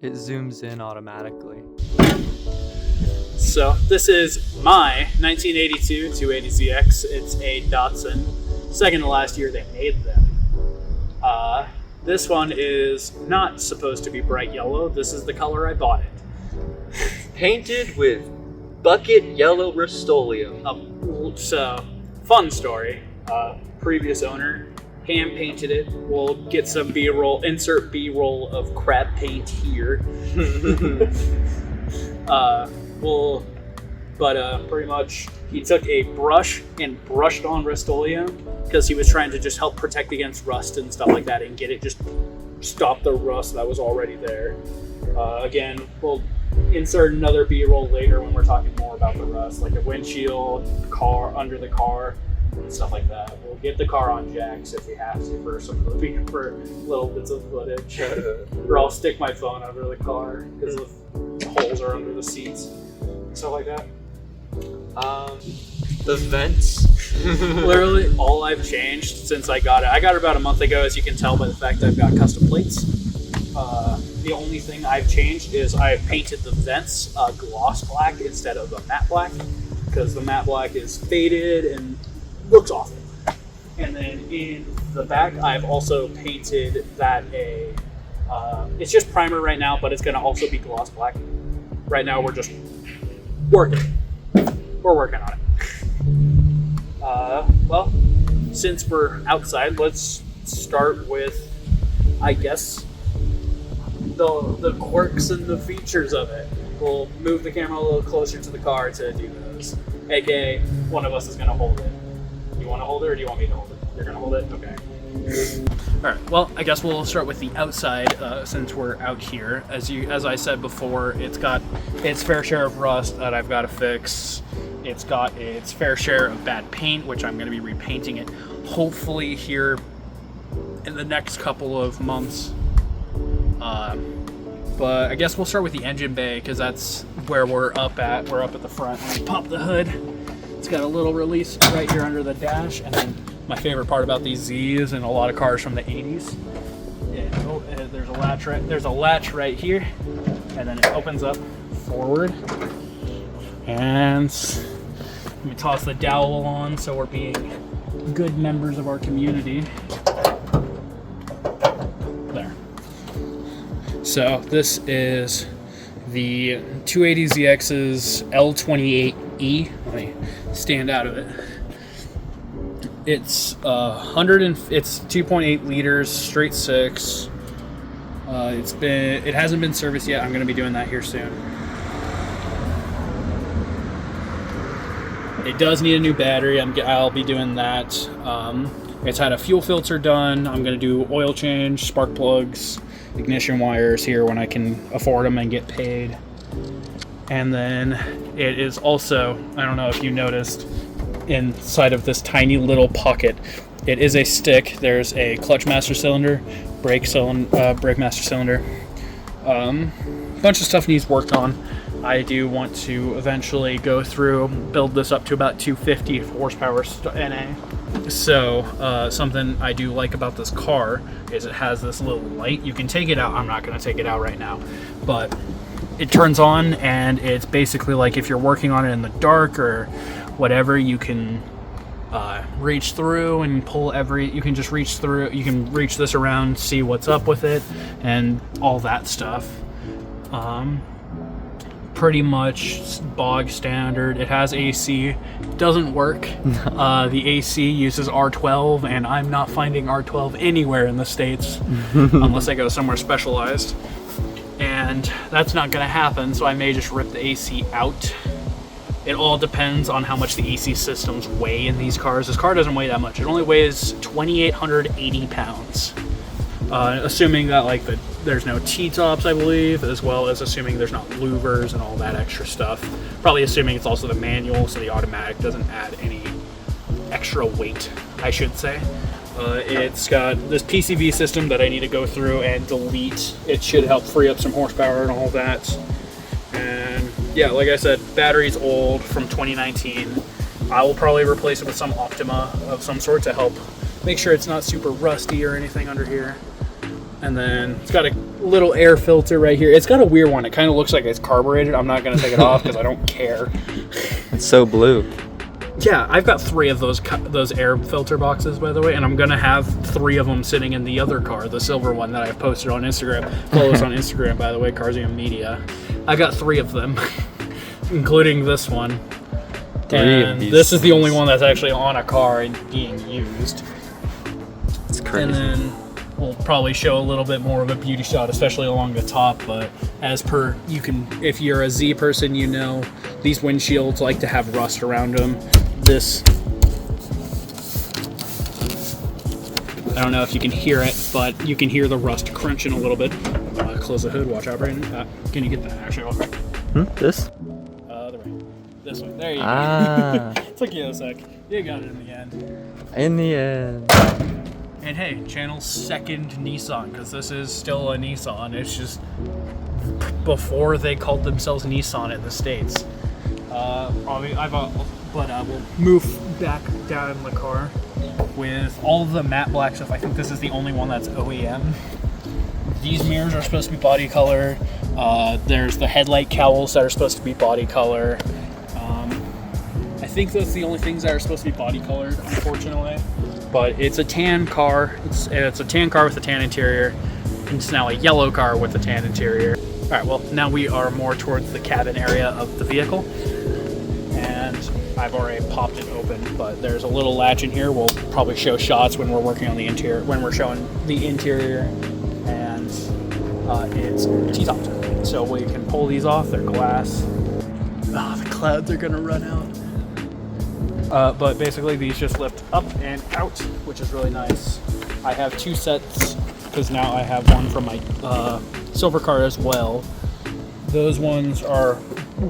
It zooms in automatically. So this is my 1982 280ZX. It's a Datsun. Second to last year they made them. This one is not supposed to be bright yellow. This is the color I bought it. Painted with bucket yellow Rust-Oleum. So, fun story. Previous owner hand painted it. We'll get some B-roll, insert B-roll of crap paint here. Pretty much he took a brush and brushed on Rust-Oleum because he was trying to just help protect against rust and stuff like that and get it just stop the rust that was already there. Again, we'll insert another B-roll later when we're talking more about the rust, like a windshield, car, under the car, and stuff like that. We'll get the car on jacks if we have to for little bits of footage. Or I'll stick my phone under the car because the holes are under the seats, stuff like that. The vents. Literally all I've changed since I got it. I got it about a month ago, as you can tell by the fact that I've got custom plates. The only thing I've changed is I've painted the vents gloss black instead of a matte black, because the matte black is faded and looks awful. And then in the back, I've also painted that it's just primer right now, but it's going to also be gloss black. Right now, we're just working. We're working on it. Well, since we're outside, let's start with, I guess, the quirks and the features of it. We'll move the camera a little closer to the car to do those. AKA, one of us is going to hold it. You want to hold it, or do you want me to hold it? You're going to hold it? Okay. Alright, well, I guess we'll start with the outside since we're out here. As I said before, it's got its fair share of rust that I've got to fix. It's got its fair share of bad paint, which I'm going to be repainting it hopefully here in the next couple of months. But I guess we'll start with the engine bay because that's where we're up at. We're up at the front. When I pop the hood, it's got a little release right here under the dash, and then my favorite part about these Z's and a lot of cars from the 80s. There's a latch right here, and then it opens up forward. And let me toss the dowel on so we're being good members of our community. There. So this is the 280ZX's L28E. Let me stand out of it. It's it's 2.8 liters, straight six. It hasn't been serviced yet. I'm going to be doing that here soon. It does need a new battery. I'll be doing that. It's had a fuel filter done. I'm going to do oil change, spark plugs, ignition wires here when I can afford them and get paid. And then it is also, I don't know if you noticed, inside of this tiny little pocket, it is a stick. There's a clutch master cylinder, brake master cylinder. Bunch of stuff needs worked on. I do want to eventually go through, build this up to about 250 horsepower NA. So something I do like about this car is it has this little light. You can take it out. I'm not going to take it out right now, but it turns on, and it's basically like if you're working on it in the dark or whatever, you can reach through and pull you can just reach through, you can reach this around, see what's up with it, and all that stuff. Pretty much bog standard. It has AC. It doesn't work. The AC uses R12, and I'm not finding R12 anywhere in the States unless I go somewhere specialized. And that's not going to happen, so I may just rip the AC out. It all depends on how much the AC systems weigh in these cars. This car doesn't weigh that much. It only weighs 2,880 pounds. Assuming that there's no T-tops, I believe, as well as assuming there's not louvers and all that extra stuff. Probably assuming it's also the manual, so the automatic doesn't add any extra weight, I should say. It's got this PCV system that I need to go through and delete. It should help free up some horsepower and all that. And yeah, like I said, battery's old from 2019. I will probably replace it with some Optima of some sort to help make sure it's not super rusty or anything under here. And then it's got a little air filter right here. It's got a weird one. It kind of looks like it's carbureted. I'm not going to take it off because I don't care. It's so blue. Yeah, I've got 3 of those air filter boxes, by the way, and I'm going to have 3 of them sitting in the other car, the silver one that I've posted on Instagram. Follow us on Instagram, by the way, Carzium Media. I got 3 of them, including this one. And this is the only one that's actually on a car and being used. It's crazy. And then we'll probably show a little bit more of a beauty shot, especially along the top, but as per, you can, if you're a Z person, you know, these windshields like to have rust around them. This, I don't know if you can hear it, but you can hear the rust crunching a little bit. Close the hood, watch out, Brandon. Can you get that actually real quick? This? The right. This one. There you Ah. go. It took you a sec. You got it in the end. In the end. And hey, channel's second Nissan, because this is still a Nissan. It's just before they called themselves Nissan in the States. We'll move back down in the car with all of the matte black stuff. I think this is the only one that's OEM. These mirrors are supposed to be body color. There's the headlight cowls that are supposed to be body color. I think that's the only things that are supposed to be body colored, unfortunately. But it's a tan car. It's a tan car with a tan interior. It's now a yellow car with a tan interior. All right, well, now we are more towards the cabin area of the vehicle. And I've already popped it open, but there's a little latch in here. We'll probably show shots when we're working on the interior, when we're showing the interior, and it's T-topped. So we can pull these off, they're glass. Oh, the clouds are gonna run out. But basically these just lift up and out, which is really nice. I have 2 sets, because now I have one from my silver car as well. Those ones are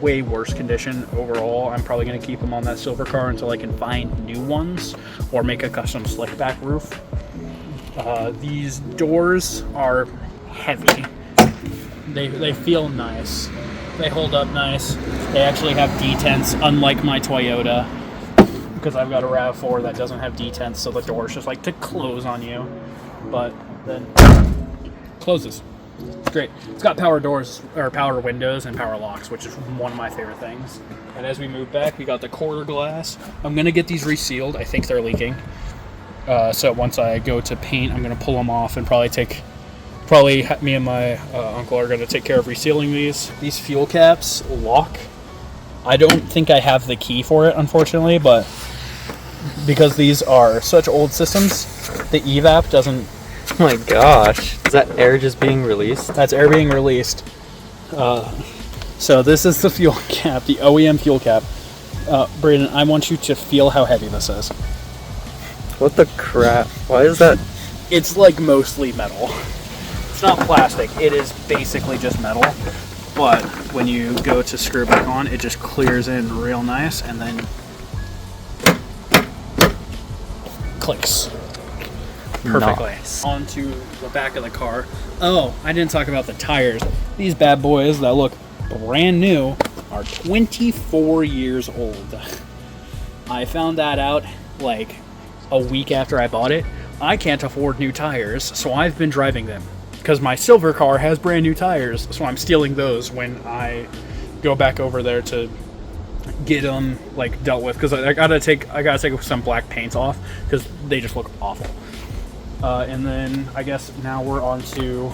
way worse condition overall. I'm probably going to keep them on that silver car until I can find new ones or make a custom slick back roof. These doors are heavy. They feel nice. They hold up nice. They actually have detents, unlike my Toyota, because I've got a RAV4 that doesn't have detents, so the doors just like to close on you, but then closes. It's great. It's got power doors, or power windows, and power locks, which is one of my favorite things. And as we move back, we got the quarter glass. I'm gonna get these resealed. I think they're leaking. So once I go to paint, I'm gonna pull them off and probably me and my uncle are gonna take care of resealing these. These fuel caps lock. I don't think I have the key for it, unfortunately, but because these are such old systems, the evap doesn't. Oh my gosh. Is that air just being released? That's air being released. So this is the fuel cap, the OEM fuel cap. Braden, I want you to feel how heavy this is. What the crap? Why is that? It's like mostly metal. It's not plastic. It is basically just metal. But when you go to screw it back on, it just clears in real nice and then clicks perfectly. Nice. Onto the back of the car. Oh, I didn't talk about the tires. These bad boys that look brand new are 24 years old. I found that out like a week after I bought it. I can't afford new tires, so I've been driving them. Because my silver car has brand new tires, so I'm stealing those when I go back over there to get them like dealt with. Because I gotta take some black paints off because they just look awful. And then I guess now we're on to,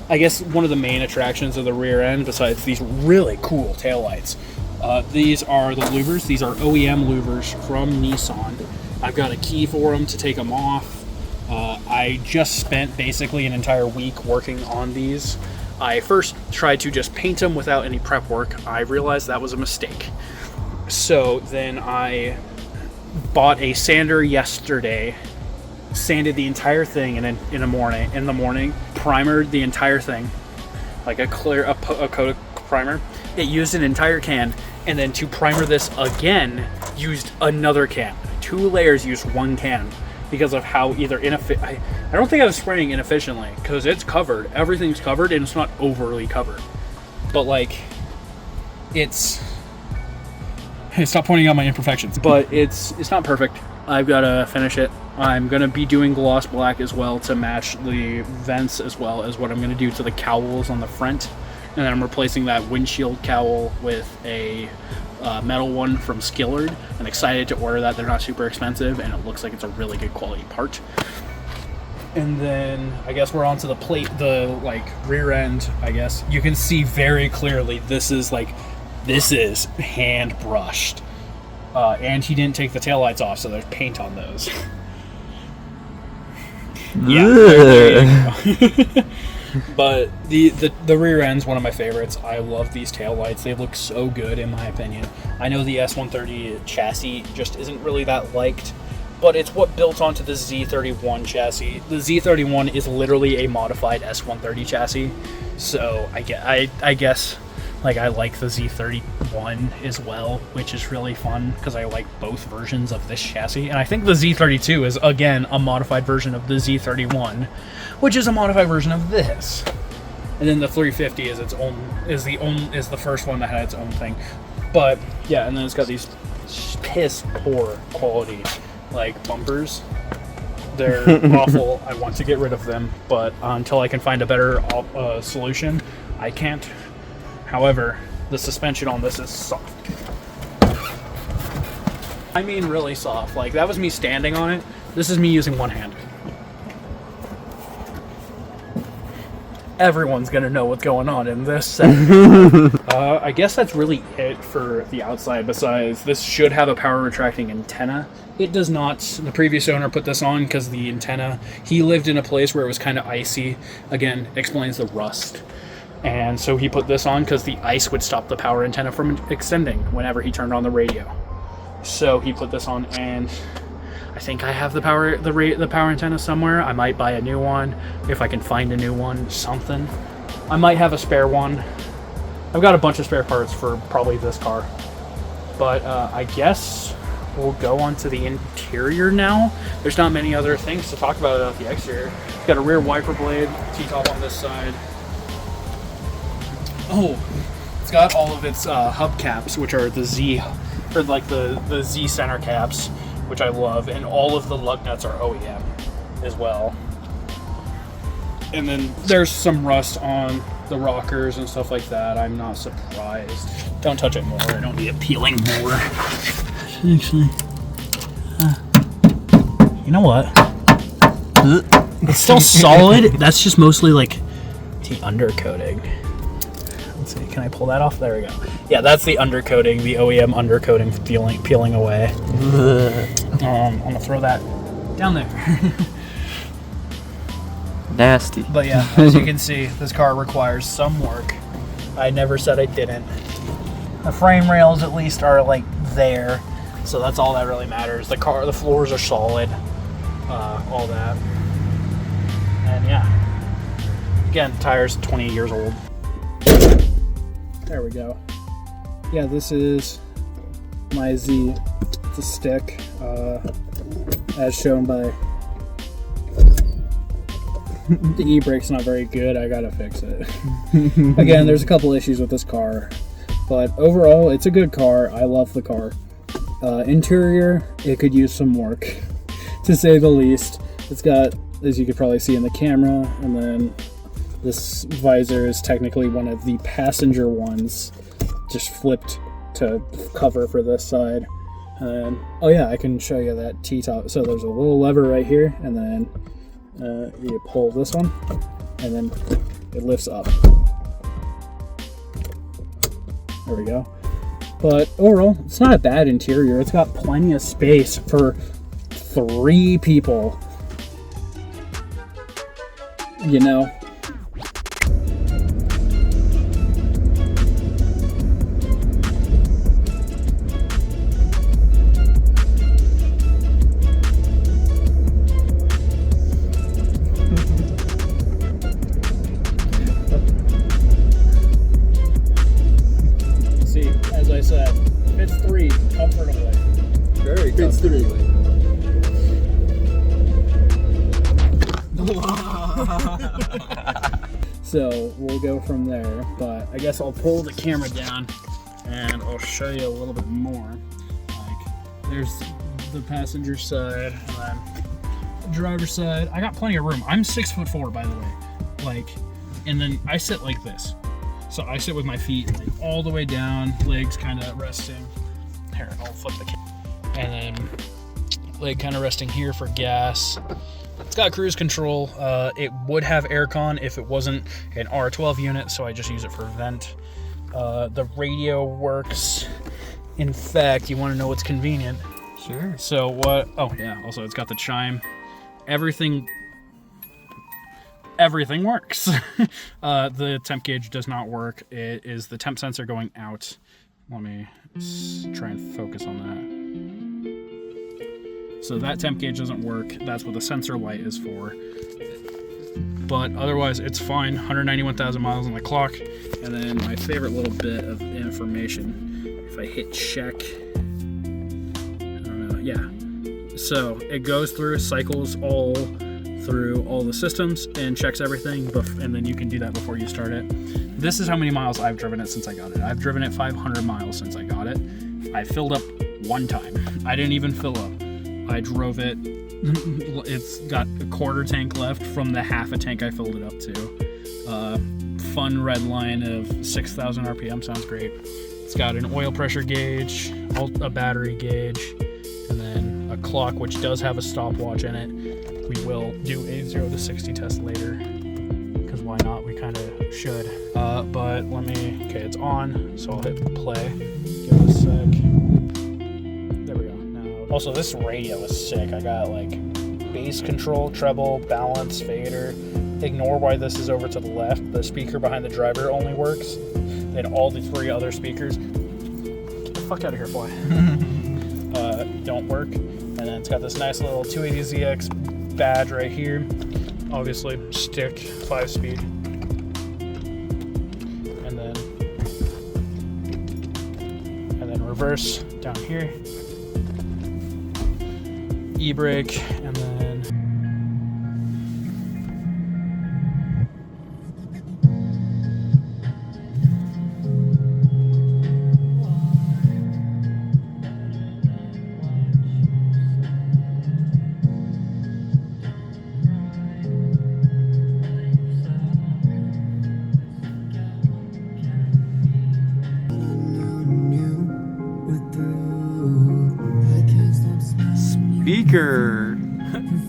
I guess, one of the main attractions of the rear end besides these really cool taillights. These are the louvers. These are OEM louvers from Nissan. I've got a key for them to take them off. I just spent basically an entire week working on these. I first tried to just paint them without any prep work. I realized that was a mistake. So then I bought a sander yesterday, sanded the entire thing in the morning, primered the entire thing, like a coat of primer. It used an entire can, and then to primer this again, used another can. 2 layers used 1 can. Because of how either inefficient, I don't think I was spraying inefficiently because it's covered. Everything's covered and it's not overly covered. But like, it's stop pointing out my imperfections. But it's not perfect. I've got to finish it. I'm going to be doing gloss black as well to match the vents, as well as what I'm going to do to the cowls on the front. And then I'm replacing that windshield cowl with a metal one from Skillard. I'm excited to order that. They're not super expensive, and it looks like it's a really good quality part. And then I guess we're onto the plate, the like rear end. I guess you can see very clearly this is hand brushed, and he didn't take the taillights off, so there's paint on those. Yeah, there you go. But the rear end's one of my favorites. I love these taillights. They look so good in my opinion. I know the S130 chassis just isn't really that liked, but it's what built onto the Z31 chassis. The Z31 is literally a modified S130 chassis. So I guess like I like the Z31 as well, which is really fun because I like both versions of this chassis. And I think the Z32 is again a modified version of the Z31, which is a modified version of this. And then the 350 is is the first one that had its own thing. But yeah, and then it's got these piss poor quality like bumpers. They're awful. I want to get rid of them, but until I can find a better solution, I can't. However, the suspension on this is soft. I mean really soft. Like, that was me standing on it. This is me using one hand. Everyone's gonna know what's going on in this set. I guess that's really it for the outside, besides this should have a power retracting antenna. It does not. The previous owner put this on because the antenna, he lived in a place where it was kind of icy. Again, explains the rust. And so he put this on because the ice would stop the power antenna from extending whenever he turned on the radio. So he put this on, and I think I have the power antenna somewhere. I might buy a new one if I can find a new one. Something. I might have a spare one. I've got a bunch of spare parts for probably this car. But I guess we'll go on to the interior now. There's not many other things to talk about the exterior. It's got a rear wiper blade, T-top on this side. Oh, it's got all of its hubcaps, which are the Z, or like the Z center caps, which I love, and all of the lug nuts are OEM as well. And then there's some rust on the rockers and stuff like that. I'm not surprised. Don't touch it more. I don't need it peeling more. Actually, you know what? It's still solid. That's just mostly like the undercoating. Let's see, can I pull that off? There we go. Yeah, that's the undercoating, the OEM undercoating peeling away. I'm gonna throw that down there. Nasty. But yeah, as you can see, this car requires some work. I never said I didn't. The frame rails at least are like there, so that's all that really matters. The floors are solid, all that. And yeah, again, tires 20 years old. There we go. Yeah, this is my Z. It's a stick, as shown by the e-brake's not very good. I gotta fix it. Again, there's a couple issues with this car, but overall, it's a good car. I love the car. Interior, it could use some work, to say the least. It's got, as you could probably see in the camera, and then this visor is technically one of the passenger ones, just flipped to cover for this side. And oh yeah, I can show you that T-top. So there's a little lever right here, and then you pull this one, and then it lifts up. There we go. But overall, it's not a bad interior. It's got plenty of space for 3 people. You know. See, as I said, fits 3 comfortably. Very Fits 3. So we'll go from there, but I guess I'll pull the camera down and I'll show you a little bit more. Like, there's the passenger side, and then driver's side. I got plenty of room. I'm 6'4", by the way. Like, and then I sit like this. So I sit with my feet like all the way down, legs kind of resting. Here, I'll flip the camera. And then leg kind of resting here for gas. It's got cruise control. It would have aircon if it wasn't an R12 unit, so I just use it for vent. The radio works. In fact, you want to know what's convenient? Sure. So what? Oh yeah. Also, it's got the chime. Everything works. The temp gauge does not work. It is the temp sensor going out. Let me try and focus on that. So that temp gauge doesn't work. That's what the sensor light is for. But otherwise, it's fine. 191,000 miles on the clock. And then my favorite little bit of information, if I hit check, I don't know, yeah. So it goes through, cycles all through all the systems and checks everything, and then you can do that before you start it. This is how many miles I've driven it since I got it. I've driven it 500 miles since I got it. I filled up one time. I didn't even fill up. I drove it. It's got a quarter tank left from the half a tank I filled it up to. Fun red line of 6,000 RPM sounds great. It's got an oil pressure gauge, a battery gauge, and then a clock which does have a stopwatch in it. We will do a 0 to 60 test later, because why not? We kind of should. But let me, okay, it's on, so I'll hit play. Give it a sec. There we go. Now, also, this radio is sick. I got like bass control, treble, balance, fader. Ignore why this is over to the left. The speaker behind the driver only works. Then all the three other speakers, get the fuck out of here, boy, don't work. And then it's got this nice little 280ZX badge right here. Obviously, stick, 5-speed. And then reverse down here. E-brake, and then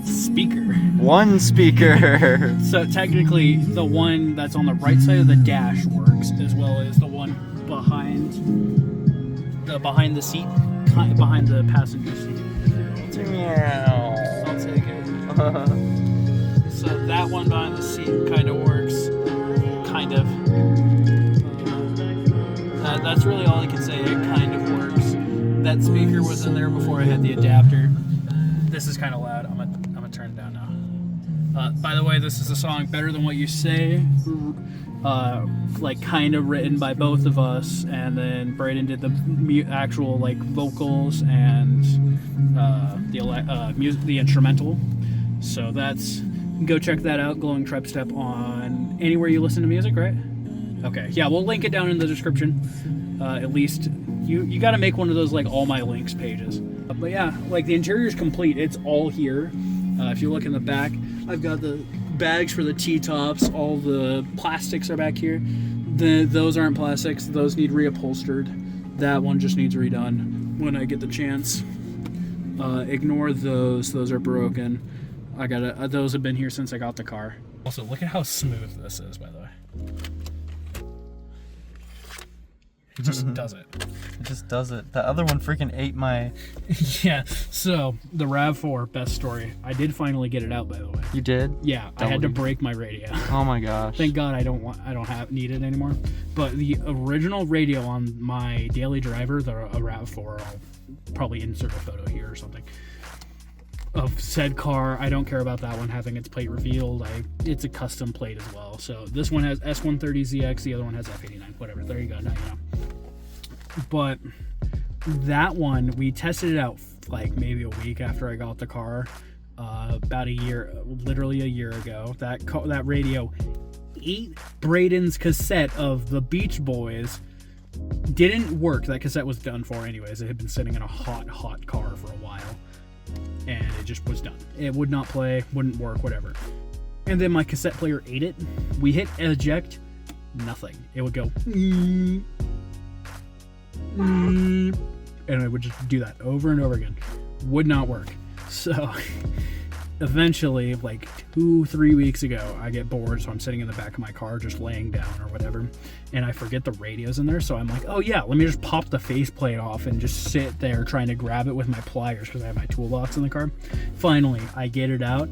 speaker. One speaker. So technically, the one that's on the right side of the dash works, as well as the one behind the seat, behind the passenger seat. I'll take it. So that one behind the seat kind of works. Kind of. That's really all I can say. It kind of works. That speaker was in there before I had the adapter. This is kind of loud. I'm gonna turn it down now. By the way, this is a song Better Than What You Say, like kind of written by both of us, and then Braden did the actual like vocals and the instrumental. So that's, go check that out. Glowing Tribe Step on anywhere you listen to music, right? Okay, yeah, we'll link it down in the description. At least you got to make one of those like all my links pages. But yeah, like the interior is complete. It's all here. If you look in the back, I've got the bags for the T-tops. All the plastics are back here. Those aren't plastics. Those need reupholstered. That one just needs redone when I get the chance. Ignore those. Those are broken. Those have been here since I got the car. Also, look at how smooth this is, by the way. It just does it. It just does it. The other one freaking ate my... Yeah, so the RAV4, best story. I did finally get it out, by the way. You did? Yeah, I had to break my radio. Oh my gosh. Thank God I don't need it anymore. But the original radio on my daily driver, a RAV4, I'll probably insert a photo here or something, of said car. I don't care about that one having its plate revealed. It's a custom plate as well. So this one has S130ZX, the other one has F89. Whatever, there you go, now you know. But that one, we tested it out like maybe a week after I got the car, about a year, literally a year ago. That radio ate Braden's cassette of the Beach Boys. Didn't work. That cassette was done for anyways. It had been sitting in a hot car for a while. and it just was done. It would not play, wouldn't work, whatever. And then my cassette player ate it. We hit eject, nothing. It would go, and it would just do that over and over again. Would not work. So eventually, like 2-3 weeks ago, I get bored, so I'm sitting in the back of my car just laying down or whatever, and I forget the radio's in there, so I'm like, oh yeah, let me just pop the faceplate off and just sit there trying to grab it with my pliers because I have my toolbox in the car. Finally, I get it out,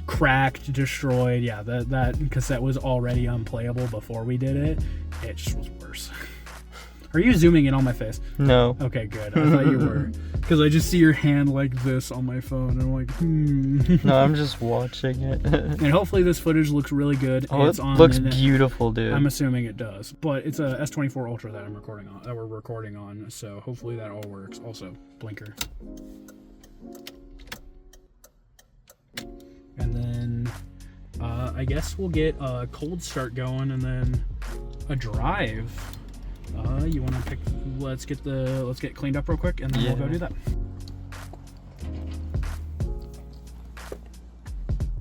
cracked, destroyed. Yeah, that cassette was already unplayable before we did it. It just was worse. Are you zooming in on my face? No. Okay, good. I thought you were. Because I just see your hand like this on my phone. And I'm like, No, I'm just watching it. And hopefully this footage looks really good. Oh, it's it on looks beautiful, dude. I'm assuming it does. But it's a S24 Ultra that we're recording on. So hopefully that all works. Also, blinker. And then I guess we'll get a cold start going and then a drive. You want to pick? Let's get cleaned up real quick, and then we'll go do that.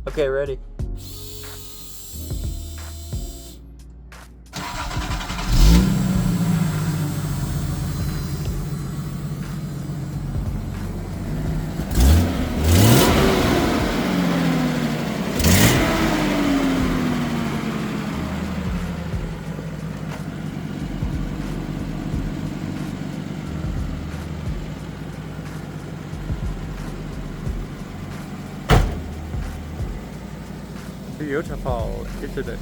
Okay, ready. Beautiful, isn't it?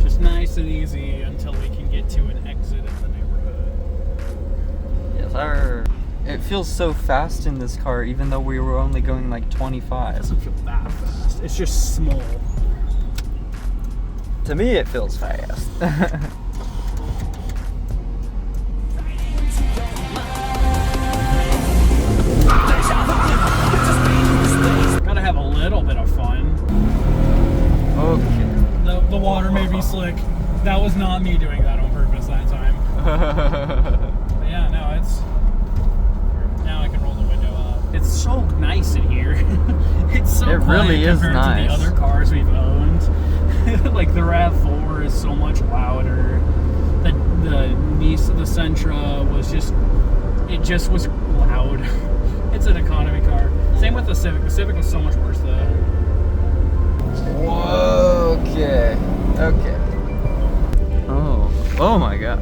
Just nice and easy until we can get to an exit of the neighborhood. Yes, sir. It feels so fast in this car, even though we were only going like 25. It doesn't feel that fast. It's just small. To me, it feels fast. Gotta have a little bit of fun. Okay. The water made me slick. That was not me doing that on purpose that time. But yeah, no, it's... Now I can roll the window up. It's so nice in here. It's so quiet really is compared nice. to the other cars we've owned. Like the RAV4 is so much louder. The Nissan, the Sentra was just... It just was loud. It's an economy car. Same with the Civic. The Civic was so much worse though. Whoa, okay. Okay. Oh my gosh.